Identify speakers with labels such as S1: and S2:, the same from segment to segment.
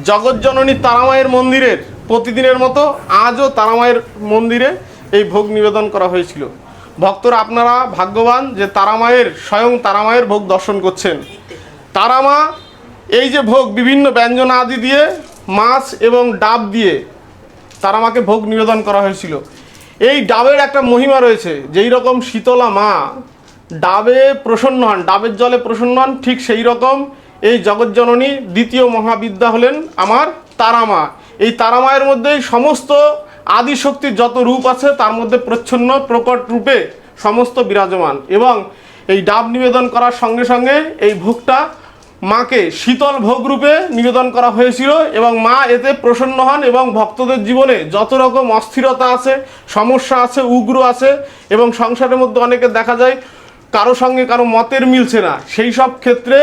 S1: জগৎজননী তারামায়ের মন্দিরের প্রতিদিনের মতো আজও তারামায়ের মন্দিরে এই ভোগ নিবেদন করা হয়েছিল। ভক্তরা আপনারা ভাগ্যবান যে তারামায়ের স্বয়ং তারামায়ের ভোগ দর্শন করছেন। তারামা এই যে ভোগ বিভিন্ন ব্যঞ্জন আদি দিয়ে মাছ এবং ডাব দিয়ে তারামাকে ভোগ নিবেদন করা হয়েছিল। এই ডাবের একটা মহিমা রয়েছে, যেই রকম শীতলা মা ডাবে প্রসন্ন হন, ডাবের জলে প্রসন্ন হন, ঠিক সেই রকম এই জগৎজননী দ্বিতীয় মহাবিদ্যা হলেন আমার তারামা। এই তারামায়ের মধ্যেই সমস্ত আদিশক্তির যত রূপ আছে তার মধ্যে প্রচ্ছন্ন প্রকট রূপে সমস্ত বিরাজমান। এবং এই ডাব নিবেদন করার সঙ্গে সঙ্গে এই ভোগটা মাকে শীতল ভোগ রূপে নিবেদন করা হয়েছিল এবং মা এতে প্রসন্ন হন এবং ভক্তদের জীবনে যত রকম অস্থিরতা আছে, সমস্যা আছে, উগ্র আছে এবং সংসারের মধ্যে অনেকে দেখা যায় কারো সঙ্গে কারো মতের মিলছে না, সেই সব ক্ষেত্রে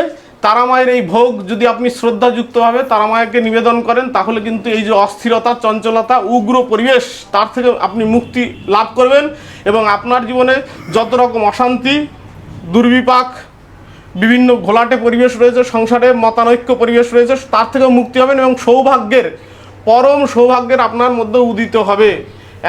S1: তারামায়ের এই ভোগ যদি আপনি শ্রদ্ধাযুক্তভাবে তারামায়াকে নিবেদন করেন তাহলে কিন্তু এই যে অস্থিরতা, চঞ্চলতা, উগ্র পরিবেশ তার থেকে আপনি মুক্তি লাভ করবেন এবং আপনার জীবনে যত রকম অশান্তি, দুর্বিপাক, বিভিন্ন ঘোলাটে পরিবেশ রয়েছে, সংসারে মতানৈক্য পরিবেশ রয়েছে, তার থেকেও মুক্তি হবেন এবং সৌভাগ্যের পরম সৌভাগ্যের আপনার মধ্যে উদিত হবে।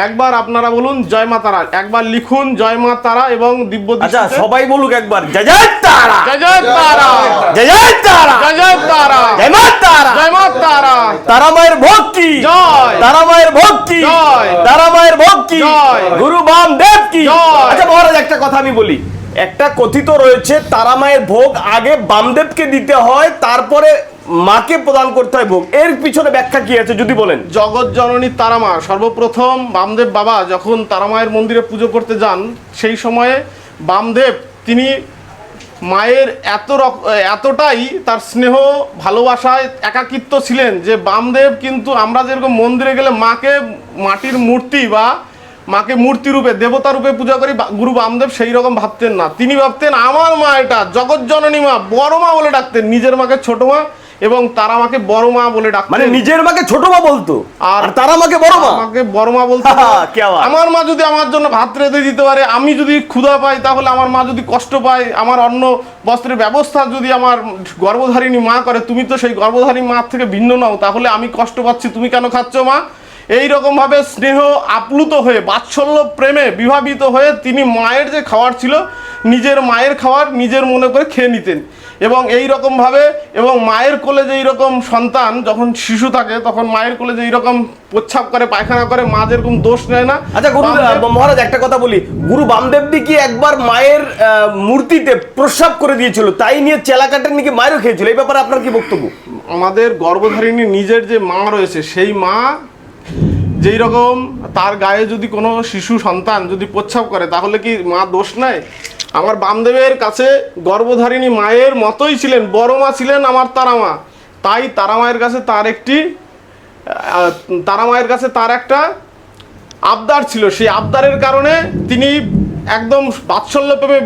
S1: একবার আপনারা বলুন জয় মা তারা, একবার লিখুন জয় মা তারা এবং দিব্য
S2: আচ্ছা সবাই বলুক একবার জয় জয় তারা,
S1: জয় জয় তারা,
S2: জয় জয় তারা,
S1: জয় জয় তারা,
S2: জয় মা তারা,
S1: জয় মা তারা,
S2: তারা মায়ের ভক্তি
S1: জয়,
S2: তারা মায়ের ভক্তি
S1: জয়,
S2: তারা মায়ের ভক্তি
S1: জয়,
S2: গুরু বামদেব কি
S1: জয়।
S2: আচ্ছা মহারাজ একটা কথা আমি বলি, একটা কথিত রয়েছে তারা মায়ের ভোগ আগে বামদেবকে দিতে হয় তারপরে মাকে প্রদান করতে হয় ভোগ, এর পিছনে ব্যাখ্যা কি আছে যদি বলেন?
S1: জগৎ জননী তারামা সর্বপ্রথম বামদেব বাবা যখন তারামায়ের মন্দিরে পুজো করতে যান সেই সময়ে বামদেব তিনি মায়ের এতটাই তার স্নেহ ভালোবাসায় একাকিত্ব ছিলেন যে বামদেব কিন্তু আমরা যেরকম মন্দিরে গেলে মাকে মাটির মূর্তি বা মাকে মূর্তি রূপে দেবতা রূপে পূজা করি, গুরু বামদেব সেই রকম ভাবতেন না। তিনি ভাবতেন আমার মা এটা জগৎজননী মা, বড় মা বলে ডাকতেন, নিজের মাকে ছোট মা এবং তারা মাকে বড় মা বলে ডাকতেন।
S2: মানে নিজের মাকে ছোট মা বলতো আর তারা মাকে বড় মা,
S1: আমাকে বড় মা বলতো। আমার মা যদি আমার জন্য ভাত রেঁধে দিতে পারে, আমি যদি ক্ষুধা পাই তাহলে আমার মা যদি কষ্ট পায়, আমার অন্ন বস্ত্রের ব্যবস্থা যদি আমার গর্ভধারিণী মা করে, তুমি তো সেই গর্ভধারিণী মা থেকে ভিন্ন নও, তাহলে আমি কষ্ট পাচ্ছি, তুমি কেন খাচ্ছ মা? এই রকমভাবে স্নেহ আপ্লুত হয়ে বাৎসল্য প্রেমে বিভাবিত হয়ে তিনি মায়ের যে খাবার ছিল নিজের মায়ের খাবার নিজের মনে করে খেয়ে নিতেন। এবং এই রকমভাবে এবং মায়ের কোলে যে এইরকম সন্তান যখন শিশু থাকে তখন মায়ের কোলে যে এইরকম প্রস্রাব করে, পায়খানা করে, মা যেরকম দোষ নেয় না।
S2: আচ্ছা গুরু মহারাজ একটা কথা বলি, গুরু বামদেবজি কি একবার মায়ের মূর্তিতে প্রস্রাব করে দিয়েছিল, তাই নিয়ে চেলা কাটেন নাকি মায়েরও খেয়েছিল, এই ব্যাপারে আপনার কি বক্তব্য?
S1: আমাদের গর্ভধারিণী নিজের যে মা রয়েছে সেই মা যেই রকম তার গায়ে যদি কোনো শিশু সন্তান যদি প্রস্রাব করে তাহলে কি মা দোষ নেয়? আমার বামদেবের কাছে গর্ভধারিণী মায়ের মতোই ছিলেন, বড় মা ছিলেন আমার তারামা। তাই তারামায়ের কাছে তার একটা আবদার ছিল, সেই আবদারের কারণে তিনি একদম বাৎসল্য প্রেমে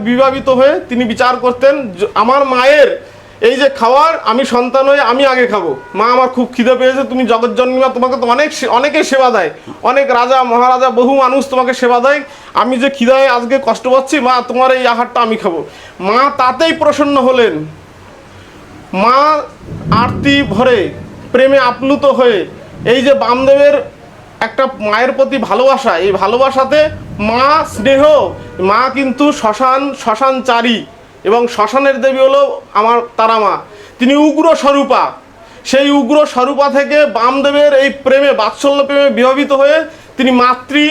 S1: বিভাবিত হয়ে তিনি বিচার করতেন আমার মায়ের এই যে খাবার আমি সন্তান হয়ে আমি আগে খাবো, মা আমার খুব খিদে পেয়েছে, তুমি জগৎজননী মা, তোমাকে তো অনেকে সেবা দেয়, অনেক রাজা মহারাজা বহু মানুষ তোমাকে সেবা দেয়, আমি যে খিদায় আজকে কষ্ট পাচ্ছি মা, তোমার এই আহারটা আমি খাবো। মা তাতেই প্রসন্ন হলেন, মা আরতি ভরে প্রেমে আপ্লুত হয়ে এই যে বামদেবের একটা মায়ের প্রতি ভালোবাসা, এই ভালোবাসাতে মা স্নেহ, মা কিন্তু শ্মশানচারী এবং শ্মশানের দেবী হলো আমার তারামা, তিনি উগ্র স্বরূপা। সেই উগ্র স্বরূপা থেকে বামদেবের এই প্রেমে বাৎসল্য প্রেমে বিভাবিত হয়ে তিনি মাতৃ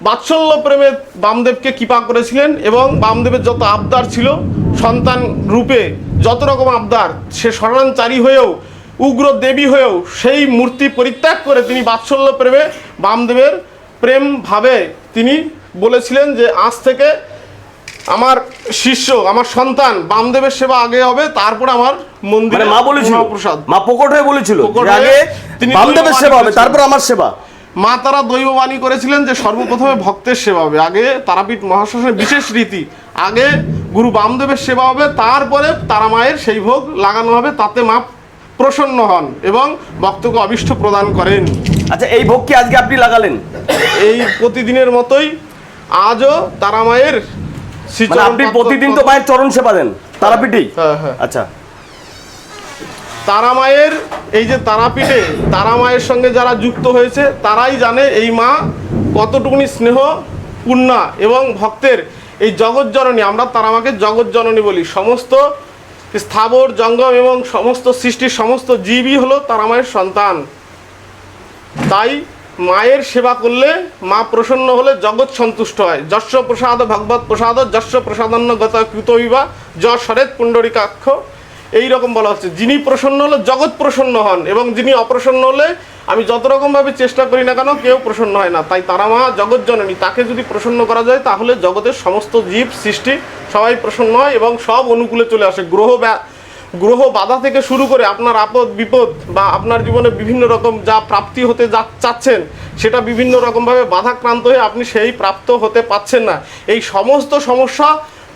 S1: বাৎসল্য প্রেমে বামদেবকে কৃপা করেছিলেন এবং বামদেবের যত আবদার ছিল সন্তান রূপে যত রকম আবদার, সে শ্মশানচারী হয়েও উগ্র দেবী হয়েও সেই মূর্তি পরিত্যাগ করে তিনি বাৎসল্য প্রেমে বামদেবের প্রেম ভাবে তিনি বলেছিলেন যে আজ থেকে আমার শিষ্য, আমার সন্তান বামদেবের সেবা আগে হবে, তারপর আমার মন্দিরে
S2: মা বলেছিল,
S1: প্রসাদ
S2: মা প্রকট হয়ে বলেছিল আগে বামদেবের সেবা হবে তারপর আমার সেবা।
S1: মা তারা দৈববাণী করেছিলেন যে সর্বপ্রথমে ভক্তের সেবা হবে, আগে তারাপীঠ মহাশ্মশানের বিশেষ রীতি, আগে গুরু বামদেবের সেবা হবে, তারপরে তারা মায়ের সেই ভোগ লাগানো হবে, তাতে মা প্রসন্ন হন এবং ভক্তকে অভীষ্ট প্রদান করেন।
S2: আচ্ছা এই ভোগ কি আজকে আপনি লাগালেন?
S1: এই প্রতিদিনের মতোই আজও তারা মায়ের
S2: আপনি প্রতিদিন তো মায়ের চরণ সেবা দেন তারাপীঠেই?
S1: হ্যাঁ।
S2: আচ্ছা
S1: তারামায়ের এই যে তারাপীঠে তারামায়ের সঙ্গে যারা যুক্ত হয়েছে তারাই জানে এই মা কতটুকুনি স্নেহ পূর্ণা এবং ভক্তের এই জগৎজননী, আমরা তারামাকে জগৎজননী বলি। সমস্ত স্থাবর জঙ্গম এবং সমস্ত সৃষ্টির সমস্ত জীবই হলো তারামায়ের সন্তান। তাই মায়ের সেবা করলে মা প্রসন্ন হলে জগৎ সন্তুষ্ট হয়। যশ প্রসাদ ভগবত প্রসাদ যশ প্রসাদন্য গত কৃতবিবা যশরেত পুণ্ডরিকাক্ষ, এইরকম বলা হচ্ছে। যিনি প্রসন্ন হলে জগৎ প্রসন্ন হন, এবং যিনি অপ্রসন্ন হলে আমি যত রকমভাবে চেষ্টা করি না কেন কেউ প্রসন্ন হয় না। তাই তারা মা জগৎ জননী, তাকে যদি প্রসন্ন করা যায় তাহলে জগতের সমস্ত জীব সৃষ্টি সবাই প্রসন্ন হয় এবং সব অনুকূলে চলে আসে। গ্রহ বাধা থেকে শুরু করে আপনার আপদ বিপদ বা আপনার জীবনে বিভিন্ন রকম যা প্রাপ্তি হতে চাচ্ছেন সেটা বিভিন্ন রকমভাবে বাধাক্রান্ত হয়ে আপনি সেই প্রাপ্ত হতে পাচ্ছেন না। এই সমস্ত সমস্যা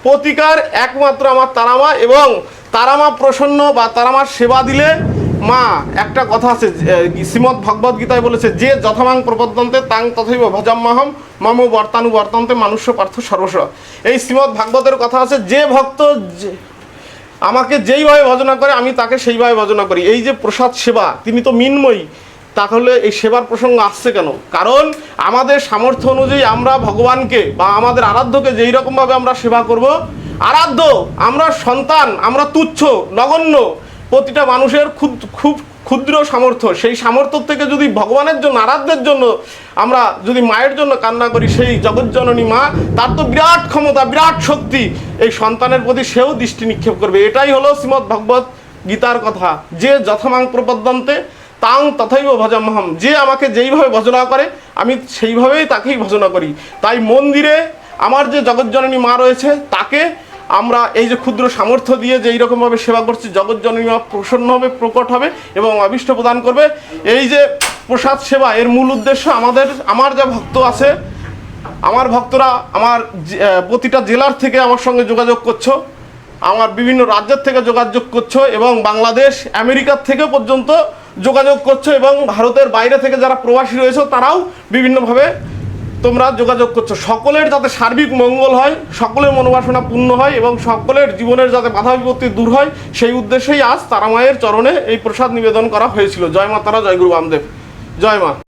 S1: প্রতিকার একমাত্র আমার তারামা, এবং তারামা প্রসন্ন বা তারামার সেবা দিলে মা, একটা কথা আছে শ্রীমদ্ ভগবদ গীতায় বলেছে, যে যথামাং প্রপদ্যন্তে তাং তথৈব ভজাম্যহম মম বর্তানু বর্তন্তে মানুষ্য পার্থ সর্বস্ব। এই শ্রীমদ্ ভাগবতের কথা আছে, যে ভক্ত আমাকে যেইভাবে ভজনা করে আমি তাকে সেইভাবে ভজনা করি। এই যে প্রসাদ সেবা, তিনি তো মিন্ময়ী, তাহলে এই সেবার প্রসঙ্গ আসছে কেন? কারণ আমাদের সামর্থ্য অনুযায়ী আমরা ভগবানকে বা আমাদের আরাধ্যকে যেই রকমভাবে আমরা সেবা করব, আরাধ্য আমরা সন্তান, আমরা তুচ্ছ নগণ্য, প্রতিটা মানুষের খুব ক্ষুদ্র সামর্থ্য, সেই সামর্থ্য থেকে যদি ভগবানের জন্য আরাধ্যের জন্য আমরা যদি মায়ের জন্য কান্না করি, সেই জগৎজননী মা, তার তো বিরাট ক্ষমতা বিরাট শক্তি, এই সন্তানের প্রতি সেও দৃষ্টি নিক্ষেপ করবে। এটাই হলো শ্রীমদ্ ভগবত গীতার কথা, যে যথামাং প্রপদ্যন্তে তাং তথৈব ভজাম্যহম, যে আমাকে যেইভাবে ভজনা করে আমি সেইভাবেই তাকেই ভজনা করি। তাই মন্দিরে আমার যে জগৎজননী মা রয়েছে তাকে আমরা এই যে ক্ষুদ্র সামর্থ্য দিয়ে যে এইরকমভাবে সেবা করছি, জগৎজননী মা প্রসন্ন হবে, প্রকট হবে এবং অভীষ্ট প্রদান করবে। এই যে প্রসাদ সেবা, এর মূল উদ্দেশ্য আমার যা ভক্ত আছে, আমার ভক্তরা আমার প্রতিটা জেলার থেকে আমার সঙ্গে যোগাযোগ করছো, আমার বিভিন্ন রাজ্যের থেকে যোগাযোগ করছো, এবং বাংলাদেশ আমেরিকার থেকে পর্যন্ত যোগাযোগ করছো, এবং ভারতের বাইরে থেকে যারা প্রবাসী রয়েছে তারাও বিভিন্নভাবে তোমরা যোগাযোগ করছো। সকলের যাতে সার্বিক মঙ্গল হয়, সকলের মনোবাসনা পূর্ণ হয় এবং সকলের জীবনের যাতে বাধা বিপত্তি দূর হয়, সেই উদ্দেশ্যেই আজ তারামায়ের চরণে এই প্রসাদ নিবেদন করা হয়েছিল। জয় মা তারা, জয় গুরু বামদেব, জয় মা।